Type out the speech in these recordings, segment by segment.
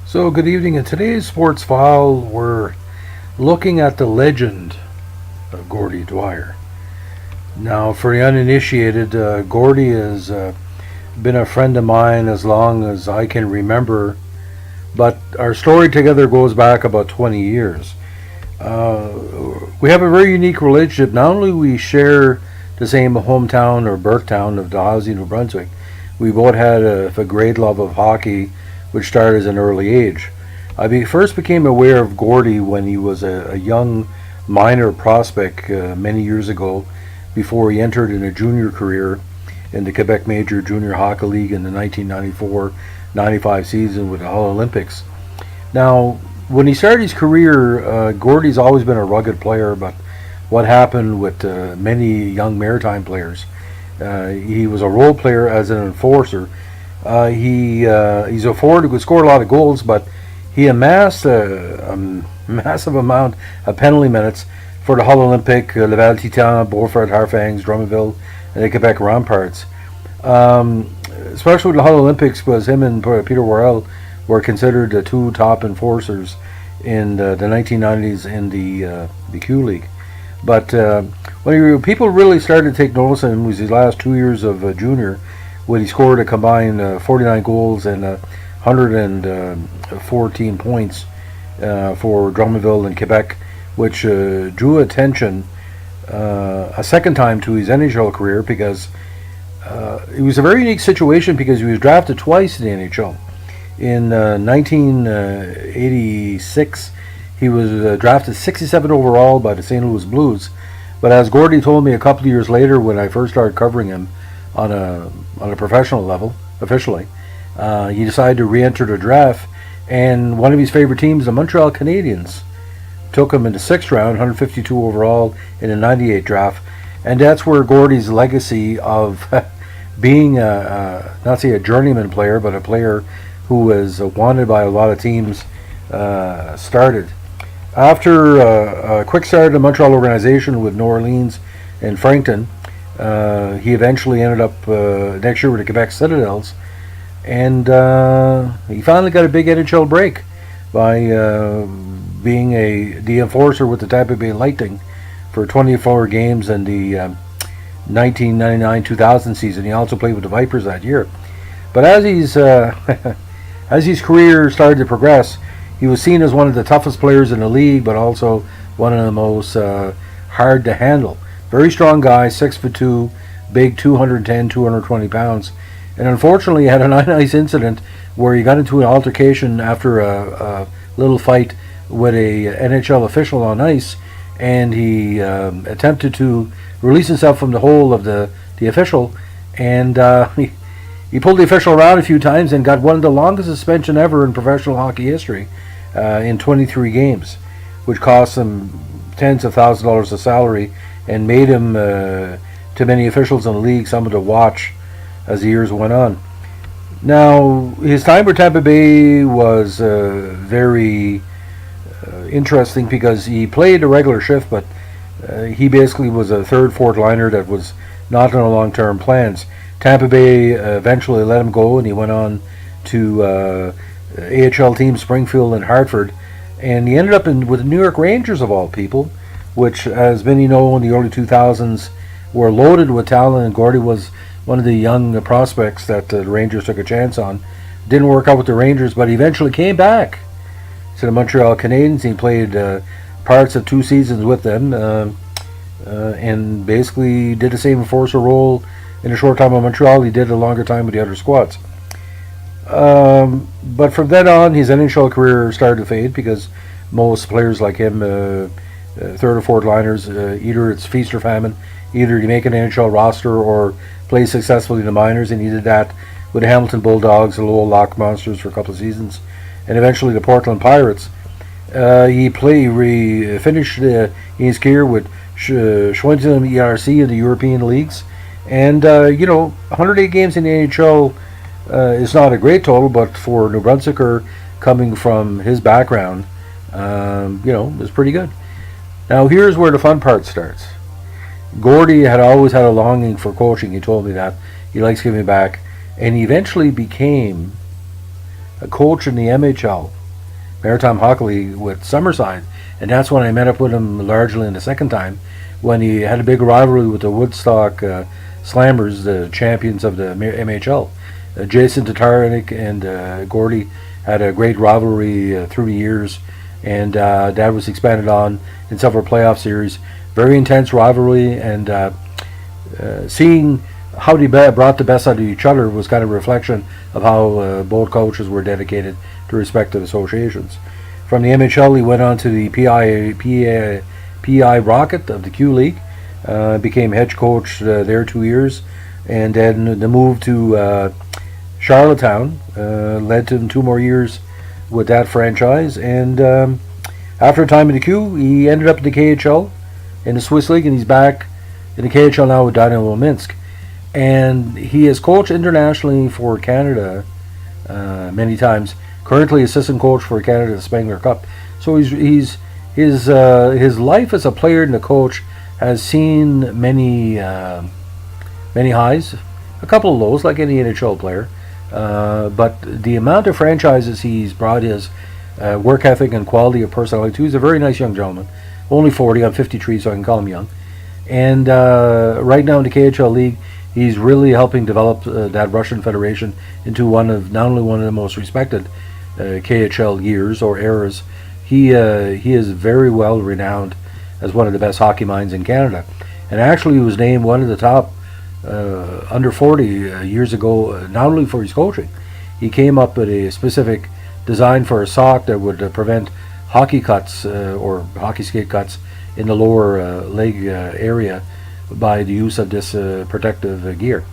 So, good evening. In today's sports file, we're looking at the legend of Gordie Dwyer. Now, for the uninitiated, Gordie has been a friend of mine as long as I can remember, but our story together goes back about 20 years. We have a very unique relationship. Not only we share the same hometown or birth town of Dalhousie, New Brunswick, we both had a great love of hockey, which started at an early age. First became aware of Gordie when he was a young minor prospect many years ago, before he entered in a junior career in the Quebec Major Junior Hockey League in the 1994-95 season with the Hull Olympics. Now, when he started his career, Gordie's always been a rugged player, but what happened with many young maritime players, he was a role player as an enforcer. He's a forward who could score a lot of goals, but he amassed a massive amount of penalty minutes for the Hull Olympic, Laval Titan, Beaufort, Harfangs, Drummondville, and the Quebec Ramparts. Especially with the Hull Olympics, because him and Peter Worrell were considered the two top enforcers in the 1990s in the Q League. But when people really started to take notice of him was his last 2 years of junior, when he scored a combined 49 goals and 114 points for Drummondville and Quebec, which drew attention a second time to his NHL career, because it was a very unique situation, because he was drafted twice in the NHL. In 1986, he was drafted 67 overall by the St. Louis Blues. But as Gordie told me a couple of years later, when I first started covering him on a professional level, officially, he decided to re-enter the draft, and one of his favorite teams, the Montreal Canadiens, took him in the sixth round, 152 overall in the 98 draft. And that's where Gordie's legacy of being not say a journeyman player, but a player who was wanted by a lot of teams started. After a quick start in the Montreal organization with New Orleans and Frankton, he eventually ended up next year with the Quebec Citadels, and he finally got a big NHL break by being the enforcer with the Tampa Bay Lightning for 24 games in the 1999-2000 season. He also played with the Vipers that year. But as his career started to progress, he was seen as one of the toughest players in the league, but also one of the most hard to handle. Very strong guy, 6'2", big, 210, 220 pounds. And unfortunately, he had a nice incident where he got into an altercation after a little fight with a NHL official on ice, and he attempted to release himself from the hold of the official, and he pulled the official around a few times and got one of the longest suspension ever in professional hockey history in 23 games, which cost him tens of thousands of dollars of salary and made him, to many officials in the league, someone to watch as the years went on. Now, his time with Tampa Bay was very interesting, because he played a regular shift, but he basically was a third, fourth liner that was not in the long-term plans. Tampa Bay eventually let him go, and he went on to AHL teams Springfield and Hartford, and he ended up with the New York Rangers, of all people, which, as many know, in the early 2000s were loaded with talent, and Gordie was one of the young prospects that the Rangers took a chance on. Didn't work out with the Rangers, but he eventually came back to the Montreal Canadiens. He played parts of 2 seasons with them, and basically did the same enforcer role in a short time in Montreal he did a longer time with the other squads. But from then on, his NHL career started to fade, because most players like him, third or fourth liners, either it's feast or famine. Either you make an NHL roster or play successfully in the minors, and he did that with the Hamilton Bulldogs, the Lowell Lock Monsters for a couple of seasons, and eventually the Portland Pirates. He finished his career with Schwinton ERC in the European leagues, and 108 games in the NHL is not a great total, but for New Brunswicker coming from his background, is pretty good. Now here's where the fun part starts. Gordie had always had a longing for coaching. He told me that. He likes giving back. And he eventually became a coach in the MHL Maritime Hockey League with Summerside, and that's when I met up with him largely in the second time, when he had a big rivalry with the Woodstock Slammers, the champions of the MHL. Jason Tatarnik and Gordie had a great rivalry through the years, and that was expanded on in several playoff series. Very intense rivalry, and seeing how they brought the best out of each other was kind of a reflection of how both coaches were dedicated to respective associations. From the MHL, he went on to the PI Rocket of the Q League, became head coach there 2 years, and then the move to Charlottetown led to him 2 more years with that franchise, and after a time in the Q, he ended up in the KHL in the Swiss League, and he's back in the KHL now with Dynamo Minsk. And he has coached internationally for Canada many times. Currently assistant coach for Canada Spengler Cup. So his life as a player and a coach has seen many highs, a couple of lows like any NHL player. But the amount of franchises he's brought his work ethic and quality of personality to. He's a very nice young gentleman. Only 40, I'm 53, so I can call him young. And right now in the KHL League, he's really helping develop that Russian Federation into not only one of the most respected KHL years or eras. He is very well renowned as one of the best hockey minds in Canada. And actually he was named one of the top under 40 years ago, not only for his coaching. He came up with a specific design for a sock that would prevent hockey cuts or hockey skate cuts in the lower leg area by the use of this protective gear.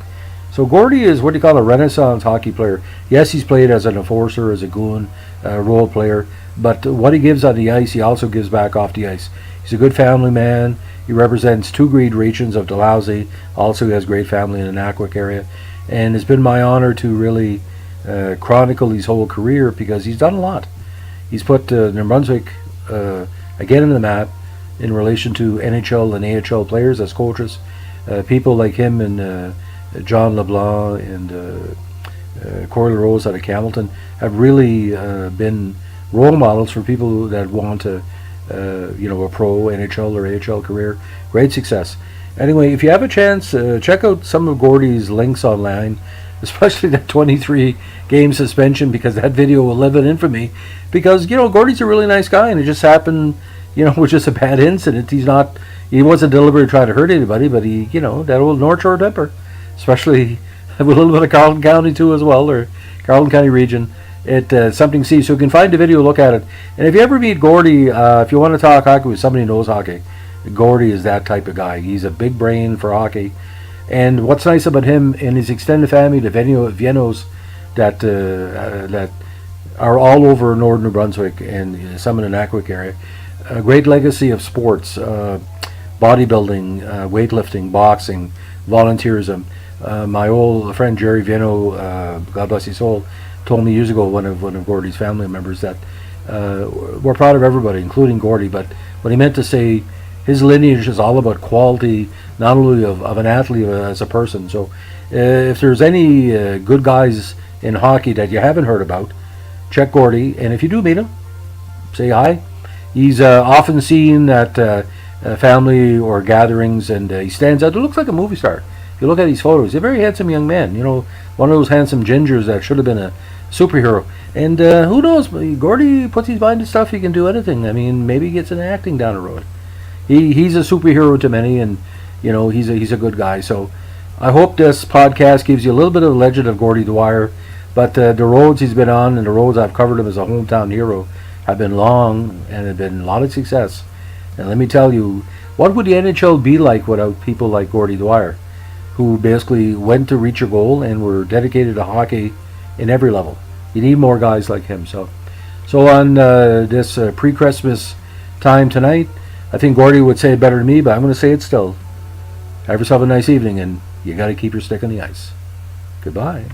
So Gordie is what you call a renaissance hockey player. Yes, he's played as an enforcer, as a goon, role player, but what he gives on the ice, he also gives back off the ice. He's a good family man. He represents 2 great regions of Dalhousie. Also, he has great family in the Nackawic area. And it's been my honor to really chronicle his whole career because he's done a lot. He's put New Brunswick again on the map in relation to NHL and AHL players as coaches. People like him and John LeBlanc and Corey LaRose out of Hamilton have really been role models for people that want to, a pro NHL or AHL career. Great success. Anyway, if you have a chance, check out some of Gordie's links online, especially that 23-game suspension, because that video will live in infamy. Because, Gordie's a really nice guy, and it just happened, was just a bad incident. He wasn't deliberately trying to hurt anybody, but he, that old North Shore temper, especially with a little bit of Carleton County too as well, or Carleton County region. It's something to see. So you can find the video, look at it. And if you ever meet Gordie, if you want to talk hockey with somebody who knows hockey, Gordie is that type of guy. He's a big brain for hockey. And what's nice about him and his extended family, the Viennos that are all over northern New Brunswick and some in the Nackawic area, a great legacy of sports, bodybuilding, weightlifting, boxing, volunteerism. My old friend Jerry Vienno, God bless his soul, told me years ago, one of Gordie's family members, that we're proud of everybody, including Gordie, but what he meant to say, his lineage is all about quality, not only of an athlete as a person. So if there's any good guys in hockey that you haven't heard about, check Gordie, and if you do meet him, say hi. He's often seen at family or gatherings, and he stands out. He looks like a movie star. If you look at these photos, he's a very handsome young man. One of those handsome gingers that should have been a superhero. And who knows? Gordie puts his mind to stuff. He can do anything. I mean, maybe he gets into acting down the road. He's a superhero to many, and he's a good guy. So I hope this podcast gives you a little bit of a legend of Gordie Dwyer. But the roads he's been on and the roads I've covered him as a hometown hero have been long and have been a lot of success. And let me tell you, what would the NHL be like without people like Gordie Dwyer, who basically went to reach a goal and were dedicated to hockey in every level? You need more guys like him. So on this pre-Christmas time tonight, I think Gordie would say it better than me, but I'm going to say it still. Have yourself a nice evening, and you got to keep your stick on the ice. Goodbye.